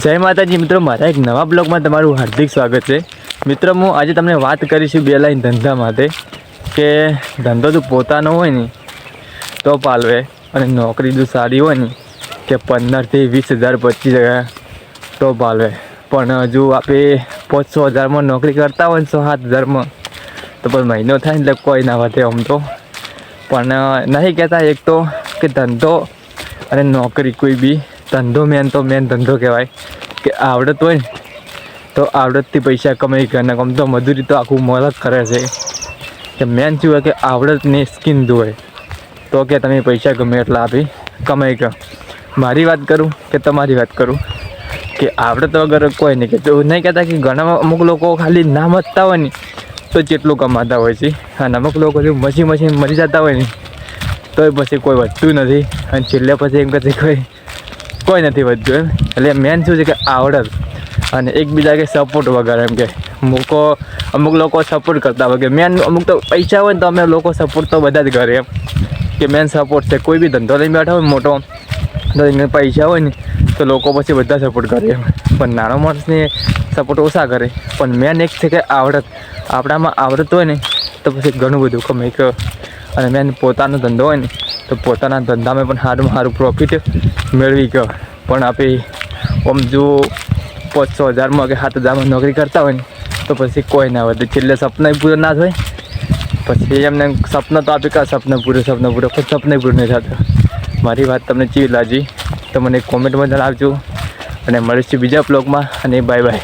જય માતાજી મિત્રો, મારા એક નવા બ્લોગમાં તમારું હાર્દિક સ્વાગત છે। મિત્રો હું આજે તમને વાત કરીશું બે લાઈન ધંધા માટે કે ધંધો તો પોતાનો હોય ને તો પાલવે અને નોકરી જો સારી હોય ને કે 15 થી 20,000 25,000 તો પાલવે। પણ હજુ આપણે 500,000માં નોકરી કરતા હોય ને 7,000માં તો પણ મહિનો થાય એટલે કોઈ ના વધે આમ તો। પણ નહીં કહેતા એક તો કે ધંધો અને નોકરી કોઈ બી ધંધો મેન ધંધો કહેવાય કે આવડત હોય ને તો આવડતથી પૈસા કમાઈ કરે। આમ તો મજૂરી તો આખું મદદ કરે છે કે મેન શું હોય કે આવડતની સ્કિન હોય તો કે તમે પૈસા ગમે એટલા આપી કમાઈ કરો। મારી વાત કરું કે તમારી વાત કરું કે આવડત વગર કોઈ નહીં કહેતું। નહીં કહેતા કે ઘણા અમુક લોકો ખાલી ના મચતા હોય ને તો જેટલું કમાતા હોય છે અને અમુક લોકો જો મચી મરી જતા હોય ને તો પછી કોઈ વધતું નથી અને છેલ્લે પછી એમ કહે કોઈ નથી વધતું એમ। એટલે મેન શું છે કે આવડત અને એકબીજા કે સપોર્ટ વગર એમ કે અમુક લોકો સપોર્ટ કરતા હોય કે મેન અમુક તો પૈસા હોય ને તો અમે લોકો સપોર્ટ તો બધા જ કરે એમ કે મેન સપોર્ટ છે। કોઈ બી ધંધો લઈને બેઠા હોય મોટો તો એને પૈસા હોય ને તો લોકો પછી બધા સપોર્ટ કરે એમ, પણ નાનો માણસને સપોર્ટ ઓછા કરે। પણ મેન એક છે કે આવડત, આપણામાં આવડત હોય ને તો પછી ઘણું બધું કમાઈ કે અને મેન પોતાનો ધંધો હોય ને તો પોતાના ધંધામાં પણ સારું પ્રોફિટ મેળવી ગયો। પણ આપણે આમ જો 500,000માં કે 7,000માં નોકરી કરતા હોય ને તો પછી કોઈ ના વધે, છેલ્લે સપના પૂરો ના થાય। પછી એમને સપના તો આપે કા સપના પૂરો પણ સપના પૂરું નહીં થતા। મારી વાત તમને કેવી લાગી તો મને કોમેન્ટમાં જણાવજો અને મળીશું બીજા બ્લોગમાં અને બાય બાય।